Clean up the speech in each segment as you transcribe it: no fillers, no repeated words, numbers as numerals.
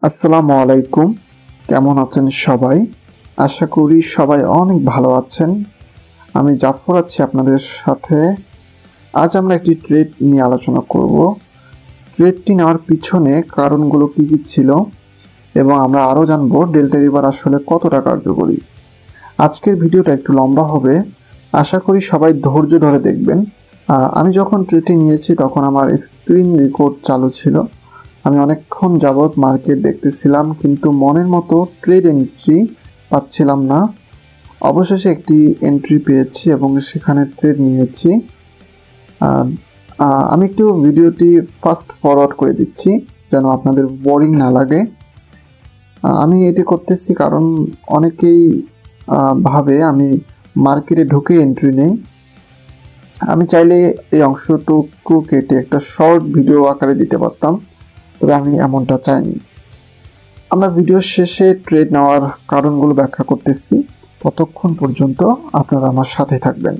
আসসালামু আলাইকুম। কেমন আছেন সবাই? আশা করি সবাই অনেক ভালো আছেন। আমি জাফর আছি আপনাদের সাথে। আজ আমরা একটি ট্রেড নিয়ে আলোচনা করব। ট্রেডটি নেওয়ার পিছনে কারণগুলো কী কী ছিল এবং আমরা আরও জানবো ডেল্টা রিভার আসলে কতটা কার্যকরী। আজকের ভিডিওটা একটু লম্বা হবে, আশা করি সবাই ধৈর্য ধরে দেখবেন। আমি যখন ট্রেডটি নিয়েছি তখন আমার স্ক্রিন রেকর্ড চালু ছিল। আমি অনেকক্ষণ যাবৎ মার্কেট দেখতেছিলাম, কিন্তু মনের মতো ট্রেড এন্ট্রি পাচ্ছিলাম না। অবশেষে একটি এন্ট্রি পেয়েছি এবং সেখানে ট্রেড নিয়েছি। আমি একটু ভিডিওটি ফাস্ট ফরওয়ার্ড করে দিচ্ছি যেন আপনাদের বোরিং না লাগে। আমি এটি করতেছি কারণ অনেকেই ভাবে আমি মার্কেটে ঢুকে এন্ট্রি নেই। আমি চাইলে এই অংশটুকু কেটে একটা শর্ট ভিডিও আকারে দিতে পারতাম, তবে আমি এমনটা চাইনি। আমরা ভিডিওর শেষে ট্রেড নেওয়ার কারণগুলো ব্যাখ্যা করতেছি, ততক্ষণ পর্যন্ত আপনারা আমার সাথে থাকবেন।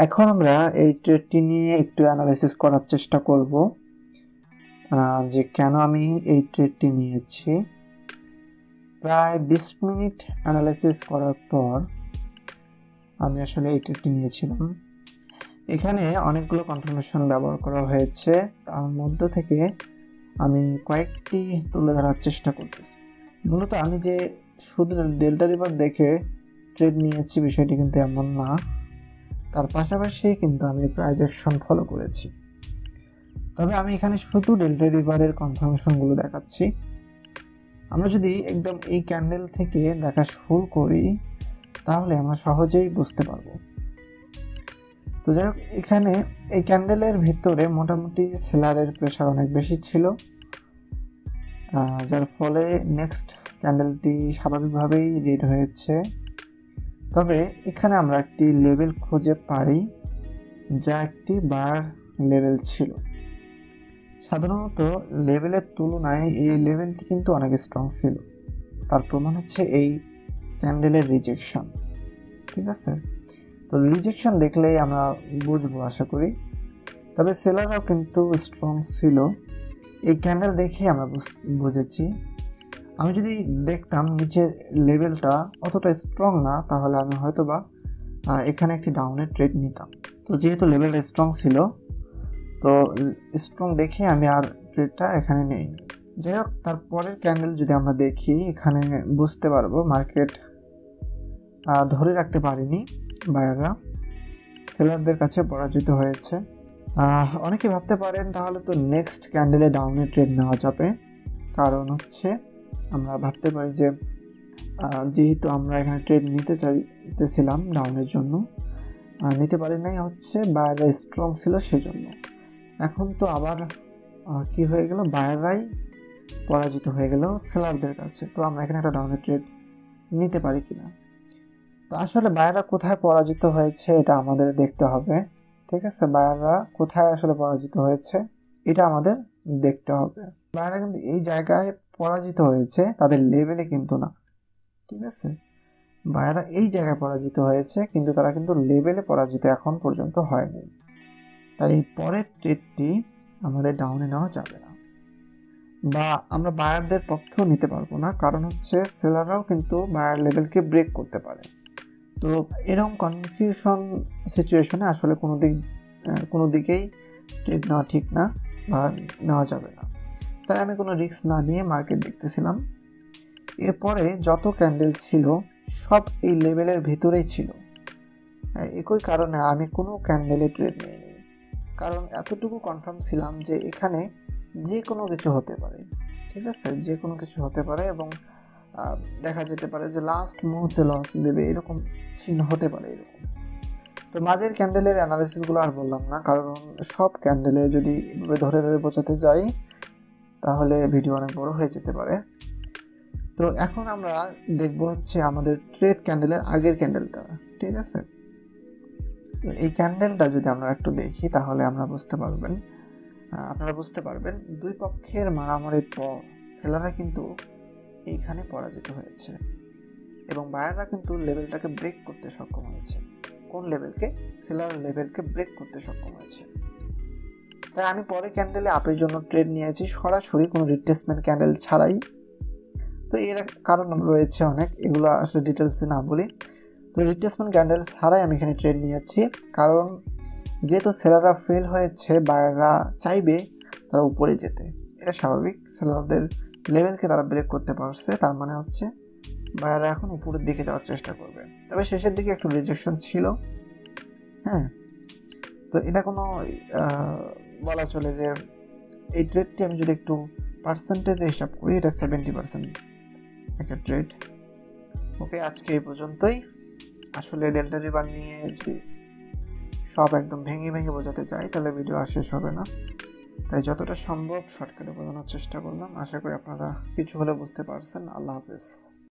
এখন আমরা এই ট্রেডটি নিয়ে একটু অ্যানালাইসিস করার চেষ্টা করব যে কেন আমি এই ট্রেডটি নিয়েছি। প্রায় 20 মিনিট অ্যানালাইসিস করার পর আমি আসলে এই ট্রেডটি নিয়েছিলাম। এখানে অনেকগুলো কনফার্মেশন ব্যবহার করা হয়েছে, তার মধ্য থেকে আমি কয়েকটি তুলে ধরার চেষ্টা করতেছি। মূলত আমি যে শুধু ডেল্টা রিভার দেখে ট্রেড নিয়েছি বিষয়টি কিন্তু এমন না, তার পাশাপাশি কিন্তু আমি প্রাইস অ্যাকশন ফলো করেছি। তবে আমি এখানে শুধু ডেল্টা রিভারের কনফার্মেশনগুলো দেখাচ্ছি। আমরা যদি একদম এই ক্যান্ডেল থেকে দেখা শুরু করি তাহলে আমরা সহজেই বুঝতে পারবো। তো যাই হোক, এখানে এই ক্যান্ডেলের ভিতরে মোটামুটি সেলারের প্রেশার অনেক বেশি ছিল, যার ফলে নেক্সট ক্যান্ডেলটি স্বাভাবিকভাবেই রেড হয়েছে। তবে এখানে আমরা একটি লেভেল খুঁজে পাই যা একটি বার লেভেল ছিল। সাধারণত লেভেলের তুলনায় এই লেভেলটি কিন্তু অনেক স্ট্রং ছিল, তার প্রমাণ হচ্ছে এই ক্যান্ডেলের রিজেকশন। ঠিক আছে, তো রিজেকশন দেখলেই আমরা বুঝবো আশা করি। তবে সেলাররাও কিন্তু স্ট্রং ছিল, এই ক্যান্ডেল দেখে আমরা বুঝেছি। আমি যদি দেখতাম নিচের লেভেলটা অতটা স্ট্রং না, তাহলে আমি হয়তোবা এখানে একটি ডাউনের ট্রেড নিতাম। তো যেহেতু লেভেলটা স্ট্রং ছিল, তো স্ট্রং দেখে আমি আর ট্রেডটা এখানে নেই। যাই হোক, তারপরের ক্যান্ডেল যদি আমরা দেখি, এখানে বুঝতে পারবো মার্কেট ধরে রাখতে পারেনি, বায়াররা সেলারদের কাছে পরাজিত হয়েছে। অনেকে ভাবতে পারেন তাহলে তো নেক্সট ক্যান্ডেলে ডাউনের ট্রেড নেওয়া যাবে। কারণ হচ্ছে আমরা ভাবতে পারি যে যেহেতু আমরা এখানে ট্রেড নিতে চাইতেছিলাম ডাউনের জন্য, নিতে পারি নাই হচ্ছে বায়াররা স্ট্রং ছিল সেজন্য। এখন তো আবার কি হয়ে গেল, বায়াররাই পরাজিত হয়ে গেল সেলারদের কাছে। তো আমরা এখানে একটা ডাউনের ট্রেড নিতে পারি কিনা। তো আসলে বায়াররা কোথায় পরাজিত হয়েছে এটা আমাদের দেখতে হবে। ঠিক আছে, বায়াররা কোথায় আসলে পরাজিত হয়েছে এটা আমাদের দেখতে হবে। বায়াররা কিন্তু এই জায়গায় পরাজিত হয়েছে, তাদের লেভেলে কিন্তু না। ঠিক আছে, বায়াররা এই জায়গায় পরাজিত হয়েছে, কিন্তু তারা কিন্তু লেভেলে পরাজিত এখন পর্যন্ত হয়নি। তাই পরের ট্রেডটি আমাদের ডাউনে নেওয়া যাবে না, বা আমরা বায়ারদের পক্ষেও নিতে পারবো না। কারণ হচ্ছে সেলাররাও কিন্তু বায়ার লেভেলকে ব্রেক করতে পারে। তো এরকম কনফিউশন সিচুয়েশনে আসলে কোনো দিকেই ট্রেড নেওয়া ঠিক না, বা নেওয়া যাবে না। তাই আমি কোনো রিস্ক না নিয়ে মার্কেট দেখতেছিলাম। এরপরে যত ক্যান্ডেল ছিল সব এই লেভেলের ভিতরেই ছিল। একই কারণে আমি কোনো ক্যান্ডেলে ট্রেড নিইনি, কারণ এতটুকু কনফার্ম ছিলাম যে এখানে যে কোনো কিছু হতে পারে। ঠিক আছে, যে কোনো কিছু হতে পারে, এবং দেখা যেতে পারে যে লাস্ট মুহূর্তে লস দেবে, এরকম চিহ্ন হতে পারে এরকম। তো মাঝের ক্যান্ডেলের অ্যানালিসিসগুলো আর বললাম না, কারণ সব ক্যান্ডেলে যদি ধরে ধরে বোঝাতে যাই তাহলে ভিডিও অনেক বড় হয়ে যেতে পারে। তো এখন আমরা দেখব হচ্ছে আমাদের ট্রেড ক্যান্ডেলের আগের ক্যান্ডেলটা। ঠিক আছে, তো এই ক্যান্ডেলটা যদি আমরা একটু দেখি তাহলে আপনারা বুঝতে পারবেন দুই পক্ষের মারামারির পর সেলাররা কিন্তু এইখানে পরাজিত হয়েছে, এবং বায়াররা কিন্তু লেভেলটাকে ব্রেক করতে সক্ষম হয়েছে। কোন লেভেলকে? সেলার লেভেলকে ব্রেক করতে সক্ষম হয়েছে। তাই আমি পরে ক্যান্ডেলে আপের জন্য ট্রেড নিয়েছি, সরাসরি কোনো রিট্রেসমেন্ট ক্যান্ডেল ছাড়াই। তো এর কারণ রয়েছে অনেক, এগুলো আসলে ডিটেলসে না বলি। তো রিট্রেসমেন্ট ক্যান্ডেল ছাড়াই আমি এখানে ট্রেড নিয়েছি, কারণ যেহেতু সেলাররা ফেল হয়েছে, বায়াররা চাইবে তারা উপরে যেতে, এটা স্বাভাবিক। সেলারদের লেভেলকে তারা ব্রেক করতে পারছে, তার মানে হচ্ছে বায়াররা এখন উপরের দিকে যাওয়ার চেষ্টা করবে। তবে শেষের দিকে একটু রিজেকশন ছিল। হ্যাঁ, তো এটা কোনো বলা চলে যে এই ট্রেডটি আমি যদি একটু পার্সেন্টেজে হিসাব করি, এটা 70% একটা ট্রেড। ওকে, আজকে এই পর্যন্তই। আসলে ডেল্টা রিভার নিয়ে যদি সব একদম ভেঙে ভেঙে বোঝাতে চাই তাহলে ভিডিও আর শেষ হবে না, তাই যতটা সম্ভব শর্টকাটে বোঝানোর চেষ্টা করলাম। আশা করি আপনারা কিছু হলে বুঝতে পারছেন। আল্লাহ হাফেজ।